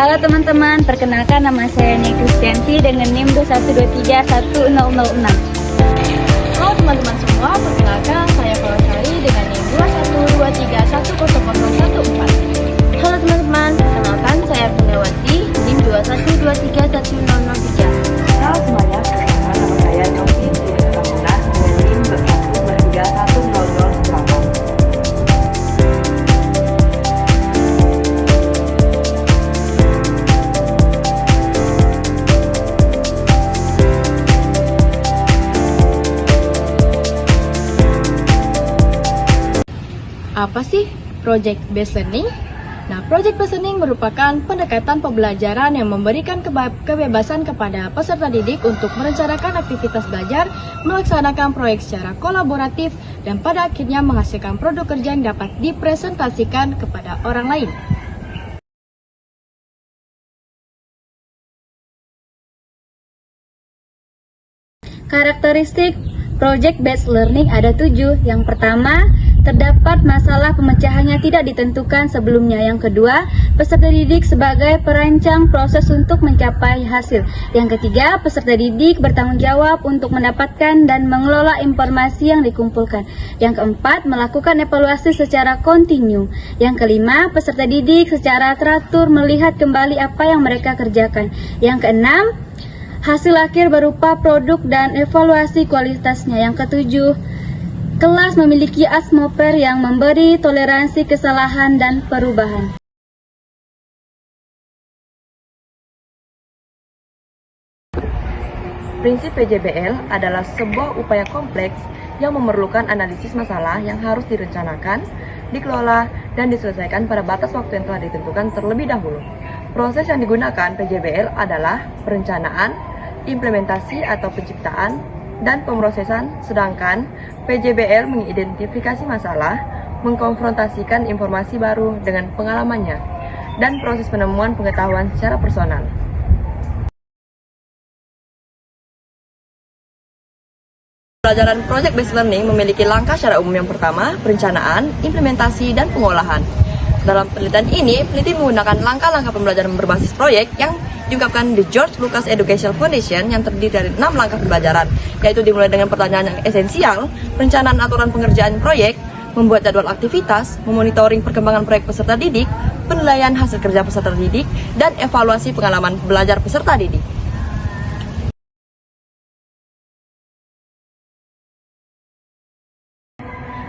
Halo teman-teman, perkenalkan nama saya Nia Kristianti dengan NIM 213310006. Halo teman-teman semua, perkenalkan saya Kolosari dengan NIM 212310014. Halo teman-teman, perkenalkan saya Punawati, NIM 2123103. Halo semuanya, perkenalkan nama saya Novi Sudipramuna dengan NIM 212310008. Apa sih Project Based Learning? Nah, Project Based Learning merupakan pendekatan pembelajaran yang memberikan kebebasan kepada peserta didik untuk merencanakan aktivitas belajar, melaksanakan proyek secara kolaboratif, dan pada akhirnya menghasilkan produk kerja yang dapat dipresentasikan kepada orang lain. Karakteristik Project Based Learning ada 7. Yang pertama, terdapat masalah pemecahannya tidak ditentukan sebelumnya. Yang kedua, peserta didik sebagai perancang proses untuk mencapai hasil. Yang ketiga, peserta didik bertanggung jawab untuk mendapatkan dan mengelola informasi yang dikumpulkan. Yang keempat, melakukan evaluasi secara kontinu. Yang kelima, peserta didik secara teratur melihat kembali apa yang mereka kerjakan. Yang keenam, hasil akhir berupa produk dan evaluasi kualitasnya. Yang ketujuh, kelas memiliki atmosfer yang memberi toleransi kesalahan dan perubahan. Prinsip PJBL adalah sebuah upaya kompleks yang memerlukan analisis masalah yang harus direncanakan, dikelola, dan diselesaikan pada batas waktu yang telah ditentukan terlebih dahulu. Proses yang digunakan PJBL adalah perencanaan, implementasi atau penciptaan, dan pemrosesan, sedangkan PJBL mengidentifikasi masalah, mengkonfrontasikan informasi baru dengan pengalamannya, dan proses penemuan pengetahuan secara personal. Pelajaran Project Based Learning memiliki langkah secara umum. Yang pertama, perencanaan, implementasi, dan pengolahan. Dalam penelitian ini, peneliti menggunakan langkah-langkah pembelajaran berbasis proyek yang diungkapkan di George Lucas Educational Foundation yang terdiri dari 6 langkah pembelajaran, yaitu dimulai dengan pertanyaan yang esensial, perencanaan aturan pengerjaan proyek, membuat jadwal aktivitas, memonitoring perkembangan proyek peserta didik, penilaian hasil kerja peserta didik, dan evaluasi pengalaman belajar peserta didik.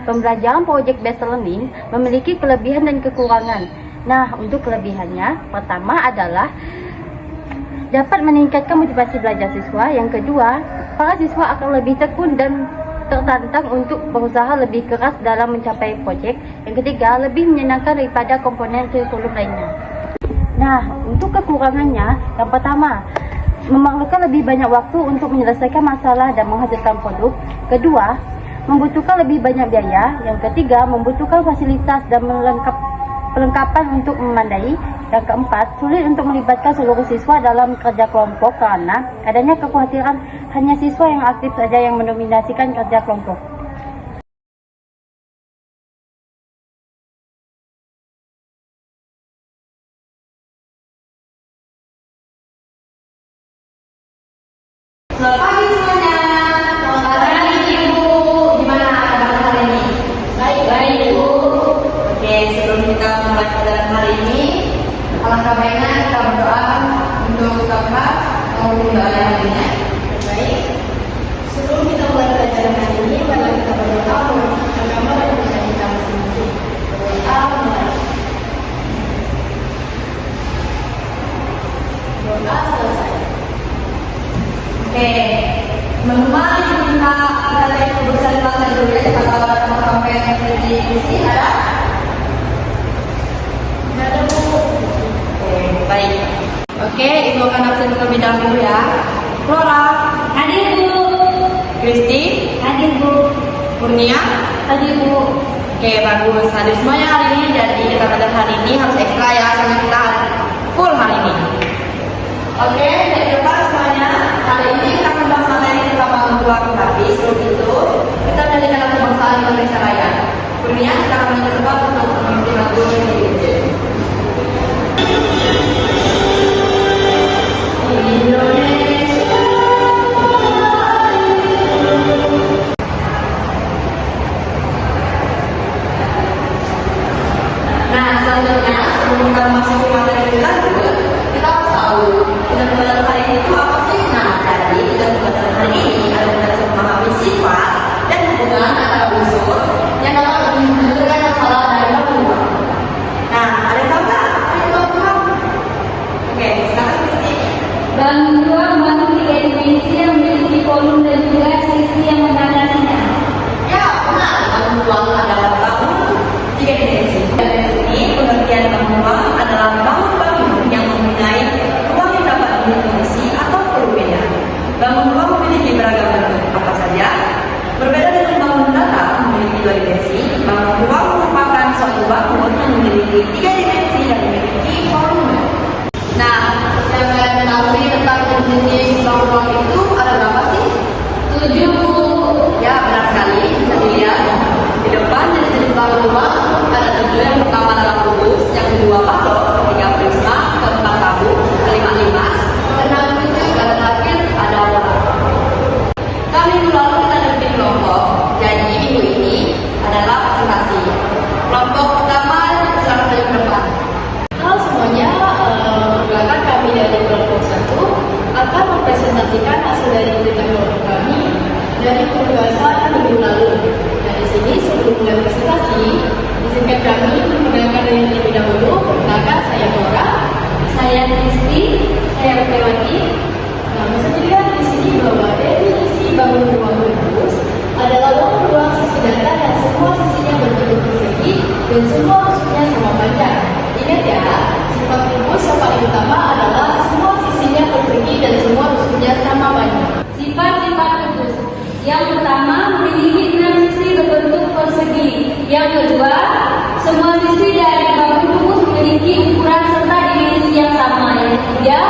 Pembelajaran Project Based Learning memiliki kelebihan dan kekurangan. Nah, untuk kelebihannya, pertama adalah dapat meningkatkan motivasi belajar siswa. Yang kedua, para siswa akan lebih tekun dan tertantang untuk berusaha lebih keras dalam mencapai proyek. Yang ketiga, lebih menyenangkan daripada komponen kurikulum lainnya. Nah, untuk kekurangannya, yang pertama, memerlukan lebih banyak waktu untuk menyelesaikan masalah dan menghasilkan produk. Kedua, membutuhkan lebih banyak biaya. Yang ketiga, membutuhkan fasilitas dan perlengkapan untuk memandai. Yang keempat, sulit untuk melibatkan seluruh siswa dalam kerja kelompok karena adanya kekhawatiran hanya siswa yang aktif saja yang mendominasikan kerja kelompok. Selamat pagi semuanya. Selamat pagi Ibu. Gimana kabar hari ini? Baik Ibu. Oke, sebelum kita mulai pelajaran hari ini, alangkah baiknya kita berdoa untuk kakak maupun doa yang lainnya. Baik. Sebelum kita mulai pelajaran hari ini, mari kita berdoa untuk agama dan kepercayaan kita masing-masing. Berdoa mulai. Doa selesai. Oke, teman-teman yang minta kita lihat kebersihan kelasnya dulu ya, kalau sampai di kursi ada? Nggak ada Bu. Oke, baik. Oke, Ibu akan absen terlebih dahulu ya. Flora, hadir Bu. Kristi, hadir Bu. Kurnia, hadir Bu. Oke, bagus. Hadir semuanya hari ini, jadi kita pada hari ini harus ekstra ya, karena kita full hari ini. Oke, jadi depan semuanya. Hari ini kita akan bahas materi yang kita bangun keluar habis. Sebelum itu, kita menyanyikan lagu kebangsaan Indonesia Raya. Kurnia, kita akan mencoba untuk memimpin lagu ini. kesimpulan atau unsur yang dapat menentukan masalah dari bangun ruang. Nah, ada yang tahu nggak? Oke, silakan Kristi. Bangun ruang membangun tiga dimensi yang memiliki volume dan juga sisi yang membatasinya. Ya, benar. Bangun ruang adalah bangun tiga dimensi. Ini pengertian bangun ruang adalah bangun-bangun yang mempunyai ruang yang dapat dimensi atau berbeda. Bangun ruang memiliki beragam bentuk apa saja. Berbeda dengan bangun datar memiliki dua dimensi, bangun ruang merupakan suatu bangun yang memiliki tiga dimensi dan memiliki volume. Nah, yang kalian ketahui tentang jenis bangun ruang itu ada berapa sih? 7. Ya, benar sekali. Bisa dilihat di depan jenis bangun ruang ada 7. Yang pertama adalah kubus, yang kedua balok, ketiga prisma, keempat tabung, kelima limas, keenam tujuh, dan terakhir ada bola. Kali minggu lalu kita ada kelompok, jadi minggu ini adalah presentasi. Kelompok pertama silakan maju ke depan. Halo semuanya, perkenalkan kami dari kelompok 1 akan mempresentasikan hasil dari penelitian kelompok kami dari pembahasan minggu lalu. Nah, di sini sebelum mulai presentasi, izinkan kami mendengarkan dari terlebih dahulu. Perkenalkan, saya Flora, Saya Kristi, saya Rewati. Nah, bisa dilihat di sini bahwa definisi bangun ruang kubus adalah bangun ruang sisi datar yang semua sisinya berbentuk persegi dan semua sisinya sama panjang. Ingat ya, sifat kubus yang paling utama adalah semua sisinya persegi dan semua sisinya sama panjang. sifat-sifat kubus. Yang pertama, memiliki 6 sisi berbentuk persegi. Yang kedua, semua sisi dari bangun kubus memiliki ukuran serta dimensi yang sama. Yang ketiga,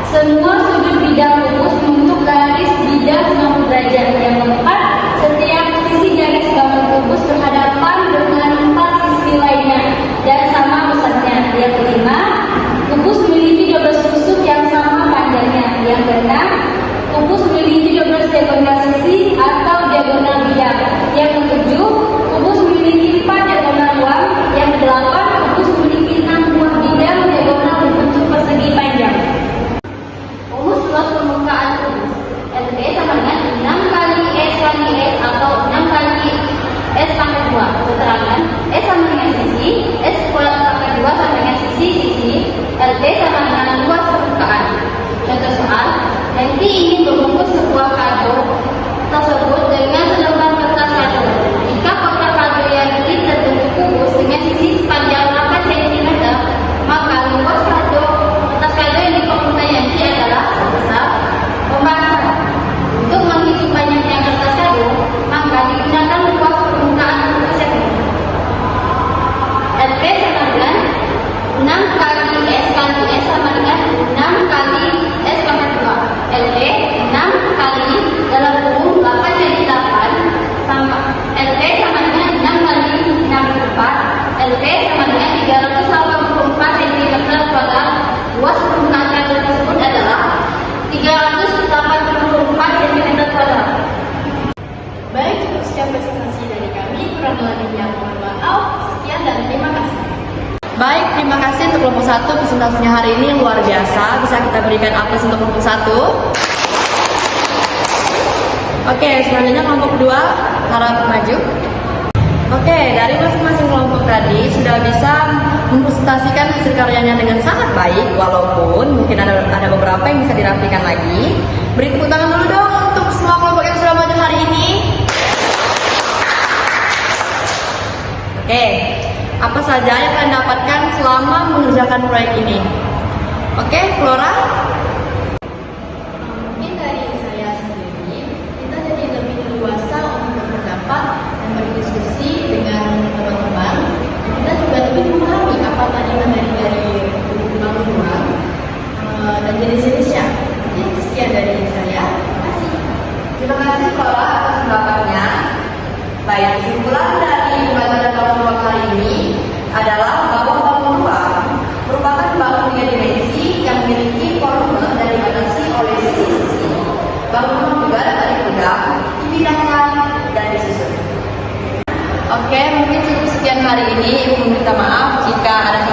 semua sudut bidang kubus membentuk garis bidang 90 derajat. Yang keempat, setiap sisi garis bangun kubus berhadapan dengan 4 sisi lainnya dan sama besarnya. Yang kelima, kubus memiliki 12 tusuk yang sama panjangnya. Yang keenam, kubus memiliki 12 diagonal sisi atau diagonal bidang. Yang ketujuh, kubus memiliki 4 diagonal ruang. Yang kedelapan, kubus memiliki 6 buah bidang diagonal berbentuk persegi panjang. Rumus luas permukaan kubus. LB sama dengan 6 kali S kali S atau 6 kali S pangkat 2. Keterangan, S sama dengan sisi, S kuadrat pangkat 2 sama dengan sisi, LB sama dengan luas permukaan. Contoh soal, nanti ingin membungkus sebuah kado tersebut dengan selembar kertas kado. Jika kotak kado yang ini terbentuk kubus dengan sisi sepanjang 8 cm, maka luas kertas kado yang dipakai nanti adalah sebesar pembahasan. Untuk menghitung banyaknya kertas kado, maka digunakan luas permukaan kubus yang ini. LP sama dengan 6 kali S kali S sama dengan 6 kali S pangkat 2. LP 6 kali dalam kurung 8 jadi 8 sama LP sama dengan 6 kali 64. LP sama dengan 384 cm kuadrat. Luas permukaan kado tersebut adalah 384 cm kuadrat. Baik, cukup sekian presentasi dari kami. Kurang lebihnya mohon maaf. Sekian dan terima kasih. Baik, terima kasih untuk kelompok 1. Presentasinya hari ini luar biasa. Bisa kita berikan aplaus untuk kelompok 1. Oke, selanjutnya kelompok 2. Harap maju. Oke, dari masing-masing kelompok tadi sudah bisa mempresentasikan hasil karyanya dengan sangat baik. Walaupun mungkin ada beberapa yang bisa dirapikan lagi. Beri tepuk tangan dulu dong untuk semua kelompok yang sudah maju hari ini. Oke, apa saja yang kalian dapatkan selama mengerjakan proyek ini? Oke, Flora? Mungkin dari saya sendiri, kita jadi lebih leluasa untuk berpendapat dan berdiskusi dengan teman-teman. Kita juga lebih memahami apa tadi dari bangun ruang dan jenis-jenisnya. Mungkin sekian dari saya. Terima kasih. Terima kasih Flora atas pendapatnya. Baik, kesimpulan dari pembelajaran bangun ruang hari ini adalah bahwa bangun ruang merupakan bangun tiga dimensi yang memiliki volume dan dibatasi oleh sisi-sisi. Bangun ruang juga dapat dipegang, dipindahkan, dan disusun. Oke, mungkin cukup sekian hari ini. Ibu meminta maaf jika ada